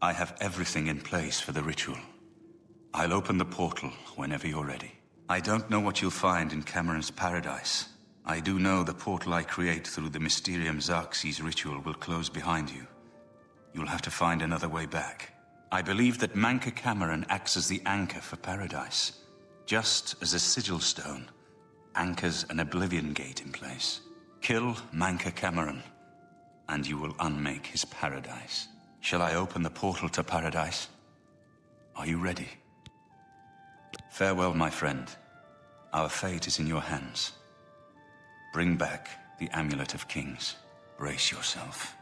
I have everything in place for the ritual. I'll open the portal whenever you're ready. I don't know what you'll find in Cameron's paradise. I do know the portal I create through the Mysterium Xerxes ritual will close behind you. You'll have to find another way back. I believe that Manca Cameron acts as the anchor for paradise, just as a sigil stone anchors an Oblivion gate in place. Kill Manca Cameron, and you will unmake his paradise. Shall I open the portal to paradise? Are you ready? Farewell, my friend. Our fate is in your hands. Bring back the Amulet of Kings. Brace yourself.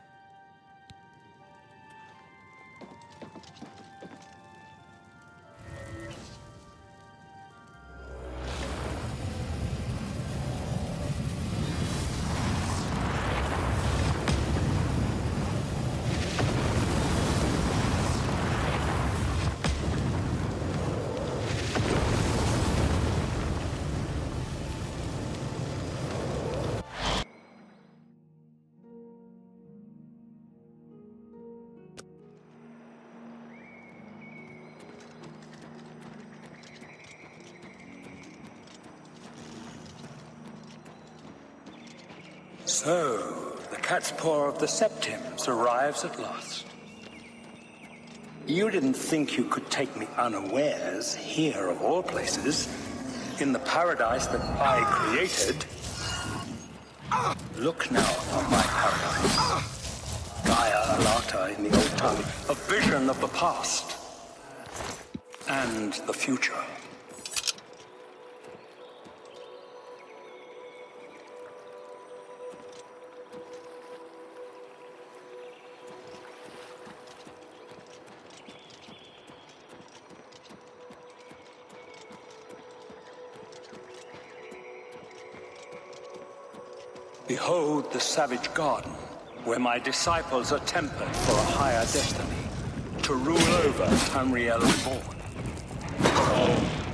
So, the cat's paw of the Septims arrives at last. You didn't think you could take me unawares here, of all places, in the paradise that I created. Look now on my paradise. Gaia Alata in the old tongue, a vision of the past and the future. Behold the savage garden, where my disciples are tempered for a higher destiny, to rule over Tamriel Reborn.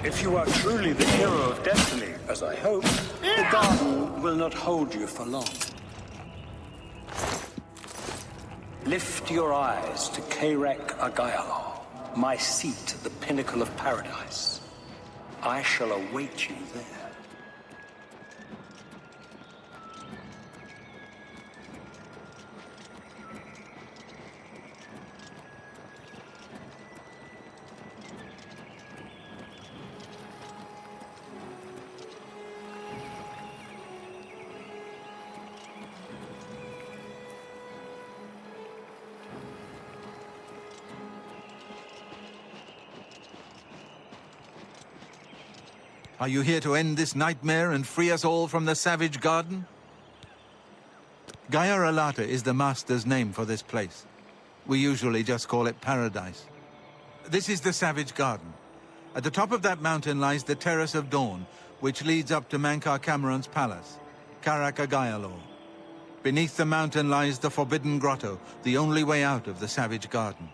If you are truly the hero of destiny, as I hope, the garden will not hold you for long. Lift your eyes to Kairek Agayalor, my seat at the pinnacle of paradise. I shall await you there. Are you here to end this nightmare and free us all from the savage garden? Gaia Alata is the Master's name for this place. We usually just call it Paradise. This is the savage garden. At the top of that mountain lies the Terrace of Dawn, which leads up to Manca Cameron's palace, Karak Agayalor. Beneath the mountain lies the Forbidden Grotto, the only way out of the savage garden.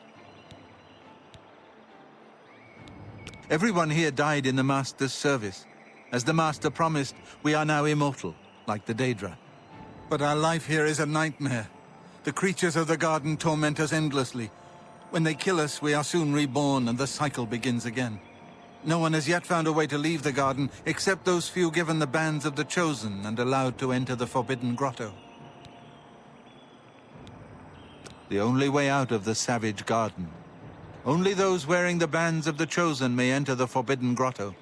Everyone here died in the Master's service. As the Master promised, we are now immortal, like the Daedra. But our life here is a nightmare. The creatures of the garden torment us endlessly. When they kill us, we are soon reborn and the cycle begins again. No one has yet found a way to leave the garden, except those few given the bands of the Chosen and allowed to enter the Forbidden Grotto. The only way out of the savage garden. Only those wearing the bands of the Chosen may enter the Forbidden Grotto.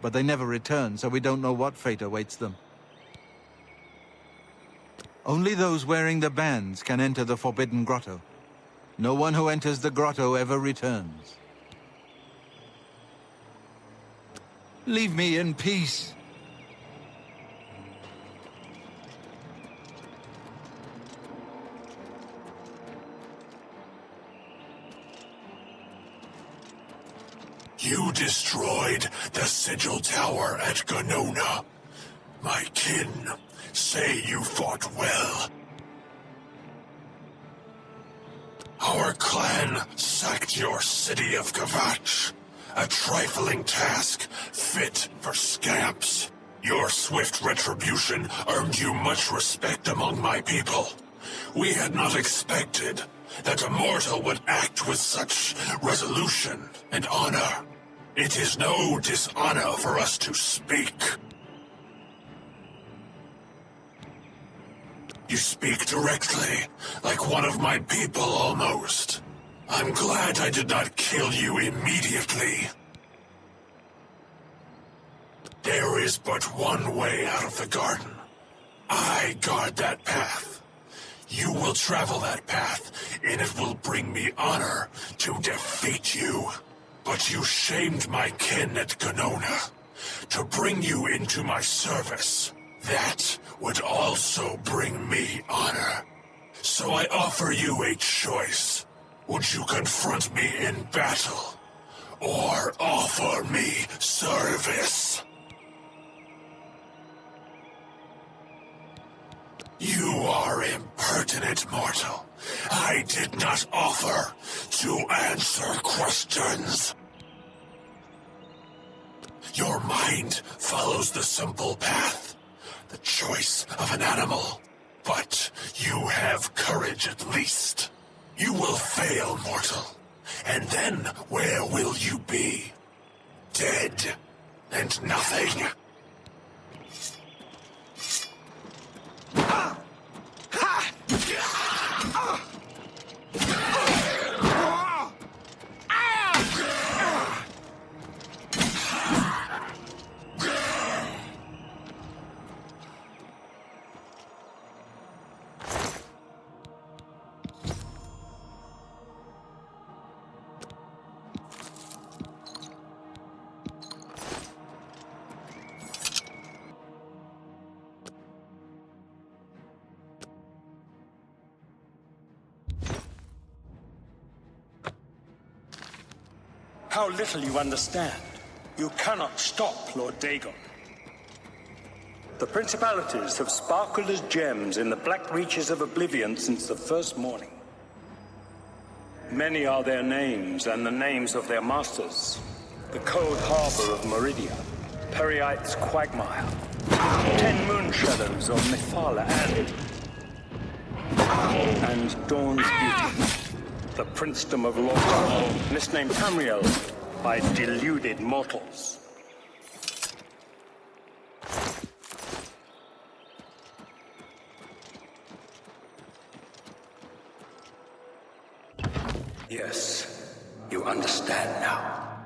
But they never return, so we don't know what fate awaits them. Only those wearing the bands can enter the Forbidden Grotto. No one who enters the grotto ever returns. Leave me in peace. You destroyed the Sigil Tower at Ganona. My kin say you fought well. Our clan sacked your city of Kvatch, a trifling task fit for scamps. Your swift retribution earned you much respect among my people. We had not expected that a mortal would act with such resolution and honor. It is no dishonor for us to speak. You speak directly, like one of my people almost. I'm glad I did not kill you immediately. There is but one way out of the garden. I guard that path. You will travel that path, and it will bring me honor to defeat you. But you shamed my kin at Ganona. To bring you into my service, that would also bring me honor. So I offer you a choice. Would you confront me in battle, or offer me service? You are impertinent, mortal. I did not offer to answer questions. Your mind follows the simple path, the choice of an animal. But you have courage at least. You will fail, mortal. And then where will you be? Dead and nothing. How little you understand. You cannot stop Lord Dagon. The principalities have sparkled as gems in the black reaches of Oblivion since the first morning. Many are their names and the names of their masters. The cold harbor of Meridia, Periite's quagmire, 10 moon shadows of Mephala and Dawn's beauty. The princedom of Lorca, misnamed Tamriel by deluded mortals. Yes, you understand now.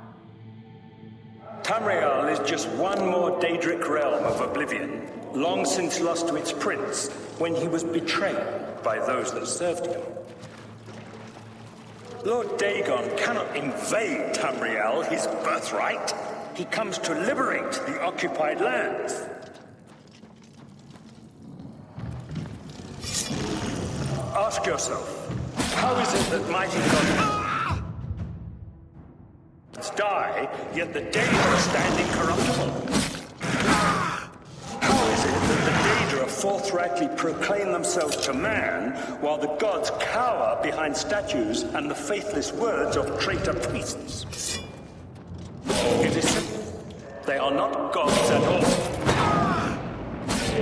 Tamriel is just one more Daedric realm of Oblivion, long since lost to its prince when he was betrayed by those that served him. Lord Dagon cannot invade Tamriel, his birthright. He comes to liberate the occupied lands. Ask yourself, how is it that mighty gods die, yet the Daedra stand incorruptible? How is it that the Daedra forthrightly proclaim themselves to man, while the gods cower behind statues and the faithless words of traitor priests? It is simple. They are not gods at all.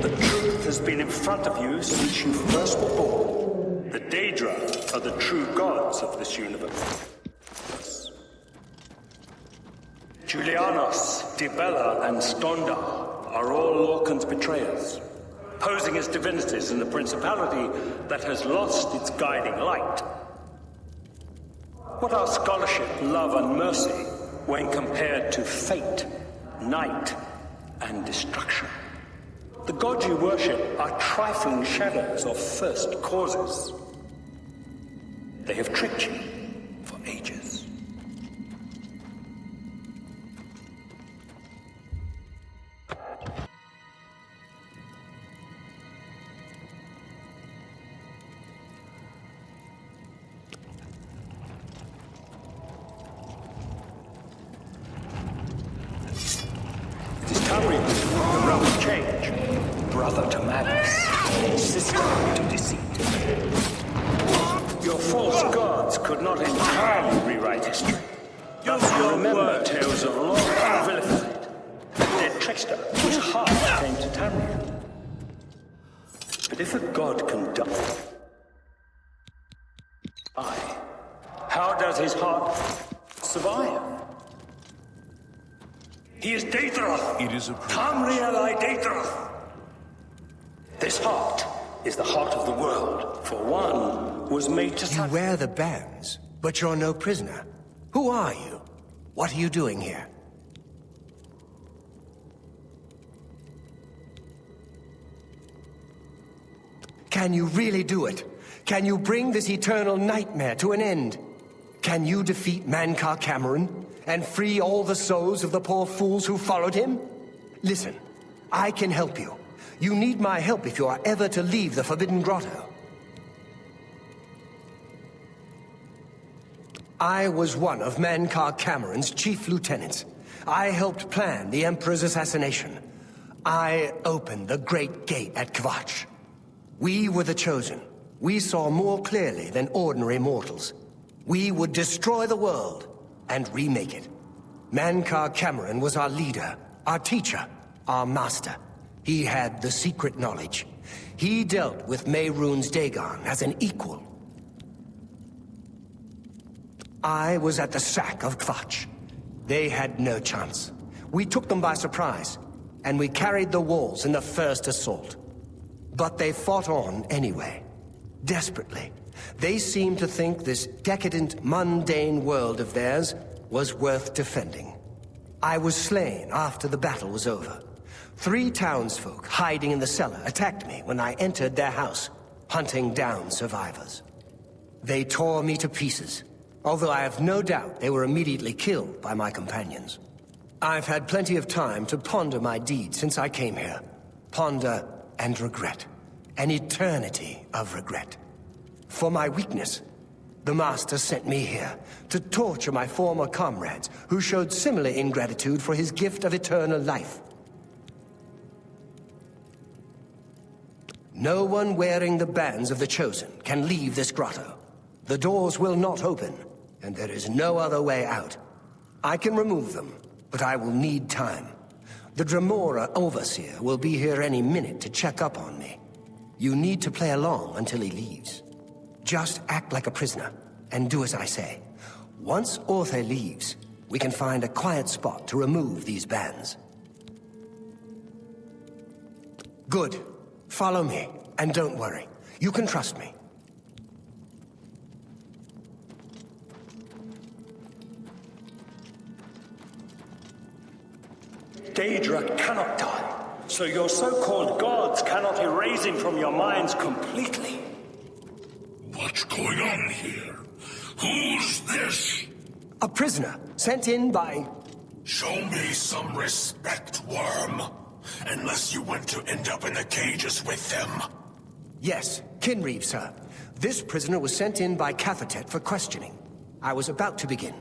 The truth has been in front of you since you first were born. The Daedra are the true gods of this universe. Julianos, Dibella, and Stondar are all Lorcan's betrayers, posing as divinities in the principality that has lost its guiding light. What are scholarship, love, and mercy when compared to fate, night, and destruction? The gods you worship are trifling shadows of first causes. They have tricked you for ages. The realm of change, brother to madness, sister to deceit. Your false gods could not entirely rewrite history. Thus you remember tales of Lorca vilified, the dead trickster whose heart came to Tamriel. But if a god can die, Aye. How does his heart survive? He is Daedra! It is a Tamriel I Daedra! This heart is the heart of the world. For one was made to You wear the bands, but you're no prisoner. Who are you? What are you doing here? Can you really do it? Can you bring this eternal nightmare to an end? Can you defeat Mankar Cameron and free all the souls of the poor fools who followed him? Listen, I can help you. You need my help if you are ever to leave the Forbidden Grotto. I was one of Mankar Cameron's chief lieutenants. I helped plan the Emperor's assassination. I opened the Great Gate at Kvatch. We were the chosen. We saw more clearly than ordinary mortals. We would destroy the world and remake it. Mankar Cameron was our leader, our teacher, our master. He had the secret knowledge. He dealt with Mehrunes Dagon as an equal. I was at the sack of Kvatch. They had no chance. We took them by surprise, and we carried the walls in the first assault. But they fought on anyway, desperately. They seemed to think this decadent, mundane world of theirs was worth defending. I was slain after the battle was over. 3 townsfolk hiding in the cellar attacked me when I entered their house, hunting down survivors. They tore me to pieces, although I have no doubt they were immediately killed by my companions. I've had plenty of time to ponder my deeds since I came here. Ponder and regret. An eternity of regret. For my weakness, the Master sent me here to torture my former comrades who showed similar ingratitude for his gift of eternal life. No one wearing the bands of the Chosen can leave this grotto. The doors will not open, and there is no other way out. I can remove them, but I will need time. The Dremora Overseer will be here any minute to check up on me. You need to play along until he leaves. Just act like a prisoner, and do as I say. Once Orthe leaves, we can find a quiet spot to remove these bands. Good. Follow me, and don't worry. You can trust me. Daedra cannot die, so your so-called gods cannot erase him from your minds completely. What's going on here? Who's this? A prisoner, sent in by... Show me some respect, worm. Unless you want to end up in the cages with them. Yes, Kinreeve, sir. This prisoner was sent in by Cathatet for questioning. I was about to begin.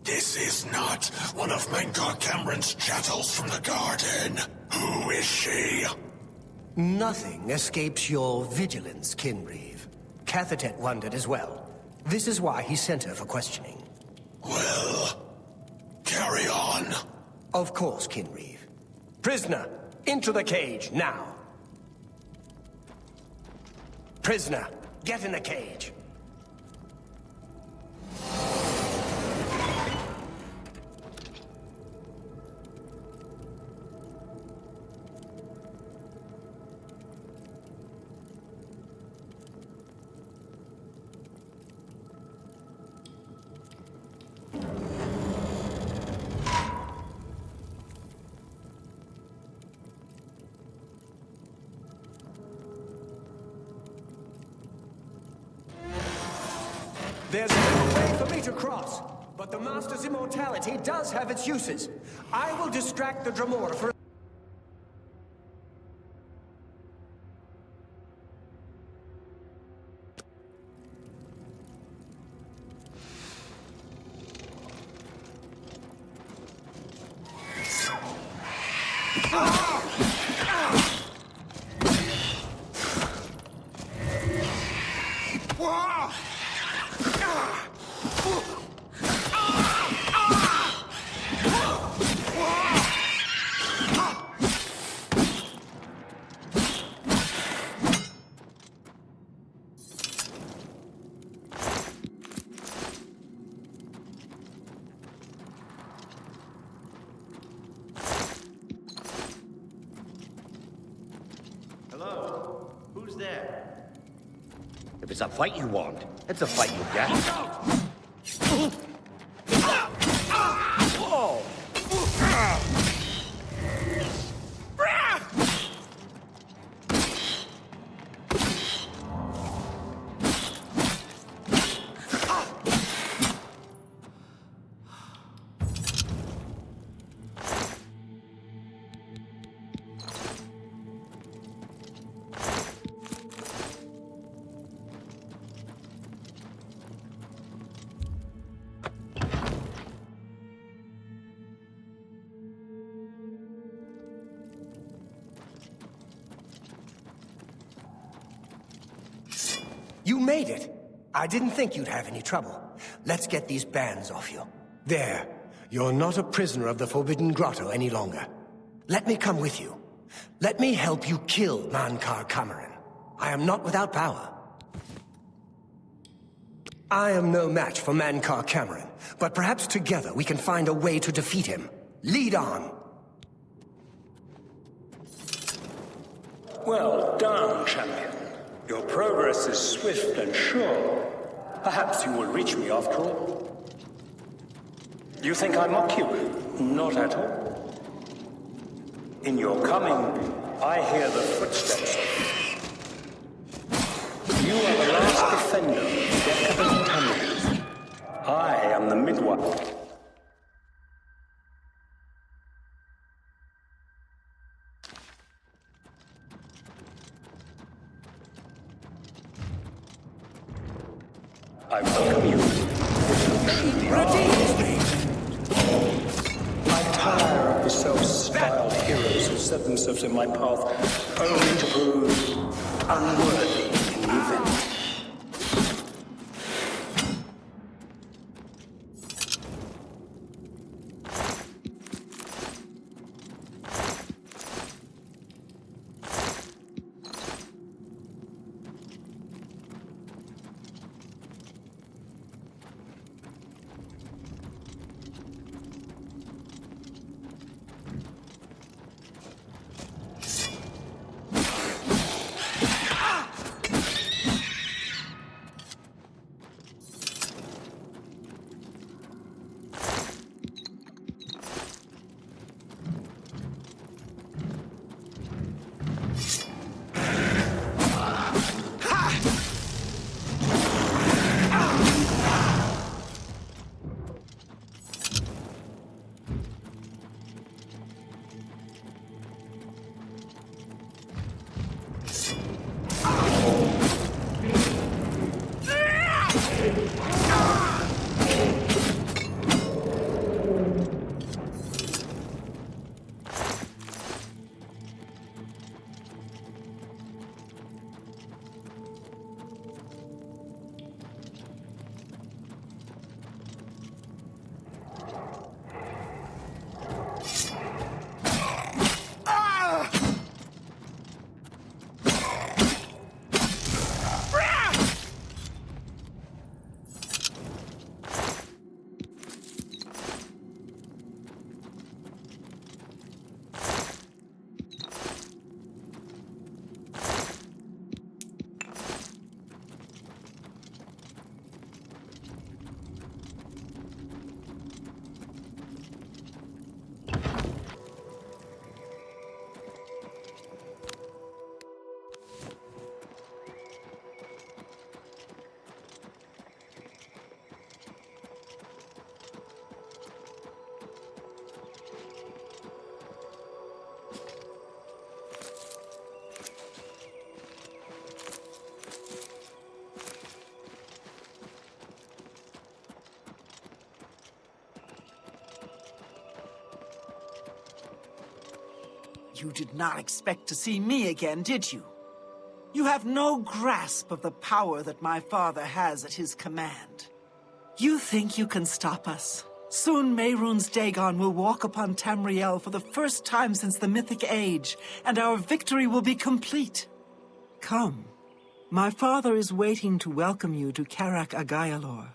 This is not one of Mankar Cameron's chattels from the garden. Who is she? Nothing escapes your vigilance, Kinreeve. Cathatet wondered as well. This is why he sent her for questioning. Well, carry on. Of course, Kinreeve. Prisoner, into the cage, now. Prisoner, get in the cage. There's no way for me to cross, but the Master's immortality does have its uses. I will distract the Dremora for... If it's a fight you want, it's a fight you get. You made it. I didn't think you'd have any trouble. Let's get these bands off you. There. You're not a prisoner of the Forbidden Grotto any longer. Let me come with you. Let me help you kill Mankar Cameron. I am not without power. I am no match for Mankar Cameron, but perhaps together we can find a way to defeat him. Lead on! Well done, champion. Your progress is swift and sure. Perhaps you will reach me after all. You think I mock you? Not at all. In your coming, I hear the footsteps of you. You are the last defender of decadent Tamriel. I am the midwife. I welcome you. I tire of the self-styled heroes who set themselves in my path only to prove unworthy in the event. You did not expect to see me again, did you? You have no grasp of the power that my father has at his command. You think you can stop us? Soon Mehrunes Dagon will walk upon Tamriel for the first time since the Mythic Age, and our victory will be complete. Come. My father is waiting to welcome you to Karak Agayalor.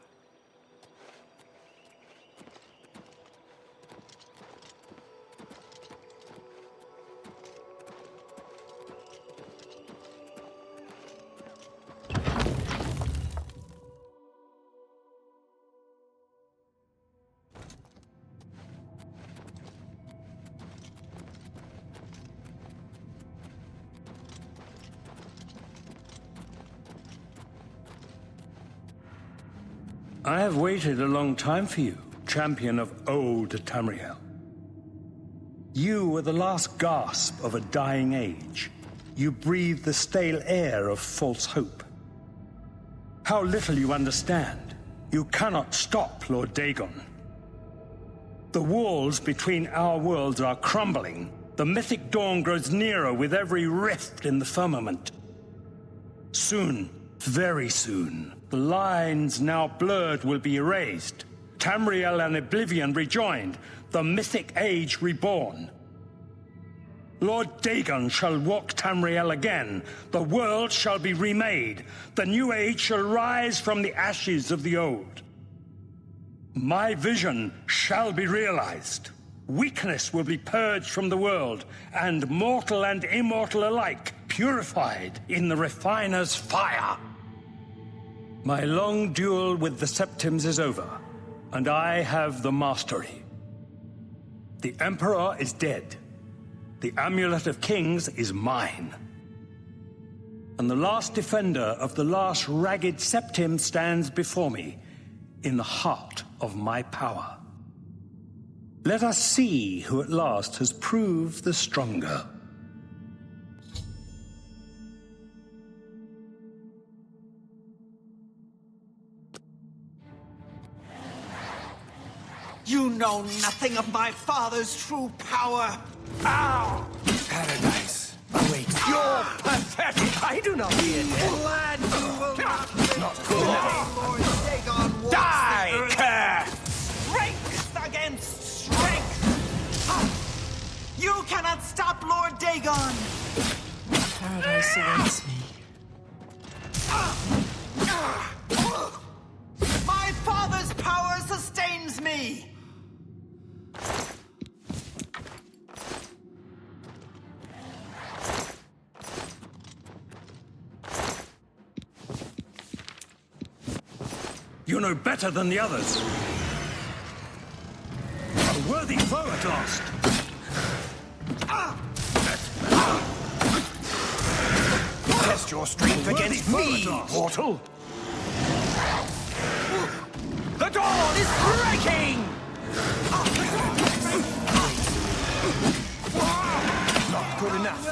I have waited a long time for you, champion of old Tamriel. You were the last gasp of a dying age. You breathed the stale air of false hope. How little you understand. You cannot stop Lord Dagon. The walls between our worlds are crumbling. The mythic dawn grows nearer with every rift in the firmament. Soon, very soon, the lines now blurred will be erased. Tamriel and Oblivion rejoined, the mythic age reborn. Lord Dagon shall walk Tamriel again. The world shall be remade. The new age shall rise from the ashes of the old. My vision shall be realized. Weakness will be purged from the world, and mortal and immortal alike purified in the refiner's fire. My long duel with the Septims is over, and I have the mastery. The Emperor is dead. The Amulet of Kings is mine. And the last defender of the last ragged Septim stands before me, in the heart of my power. Let us see who at last has proved the stronger. You know nothing of my father's true power. Ow! Paradise awaits. You're pathetic. I do not fear death. Lad, you will Not good enough. Lord Dagon walks Die, the earth. cur! Strength against strength. Ha! You cannot stop Lord Dagon. Paradise awaits me. My father's power sustains me. You know better than the others. A worthy foe at last. Test your strength against me, mortal. The dawn is breaking! Not good enough.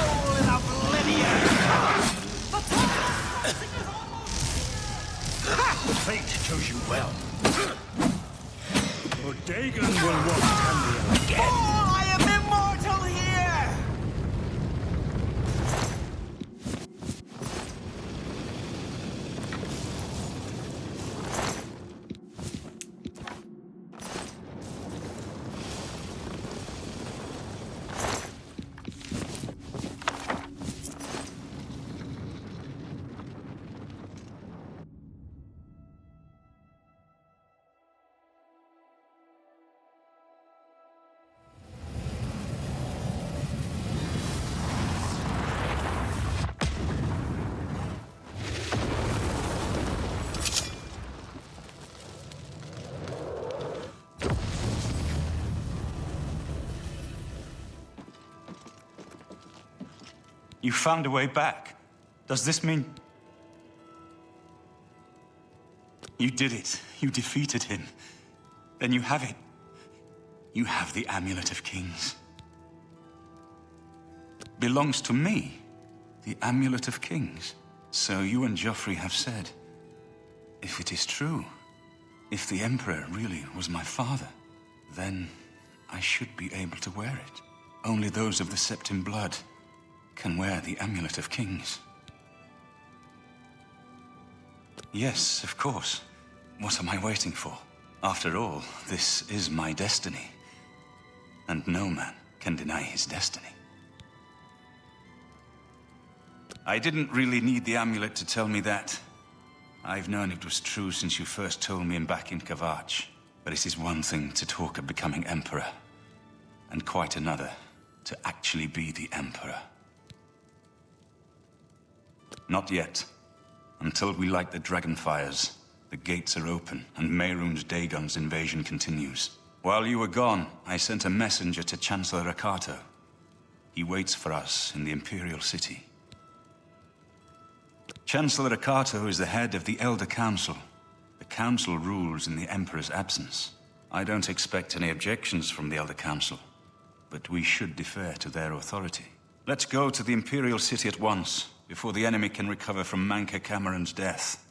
All in oblivion. Fate chose you well. Or Dagon will walk Tamriel again. Oh, I am immortal here! You found a way back. Does this mean... You did it. You defeated him. Then you have it. You have the Amulet of Kings. Belongs to me. The Amulet of Kings. So you and Joffrey have said. If it is true, if the Emperor really was my father, then I should be able to wear it. Only those of the Septim blood can wear the Amulet of Kings. Yes, of course. What am I waiting for? After all, this is my destiny. And no man can deny his destiny. I didn't really need the amulet to tell me that. I've known it was true since you first told me back in Kavach. But it is one thing to talk of becoming Emperor, and quite another to actually be the Emperor. Not yet. Until we light the Dragonfires, the gates are open, and Mehrunes Dagon's invasion continues. While you were gone, I sent a messenger to Chancellor Akato. He waits for us in the Imperial City. Chancellor Akato is the head of the Elder Council, The Council rules in the Emperor's absence. I don't expect any objections from the Elder Council, but we should defer to their authority. Let's go to the Imperial City at once, before the enemy can recover from Manca Cameron's death.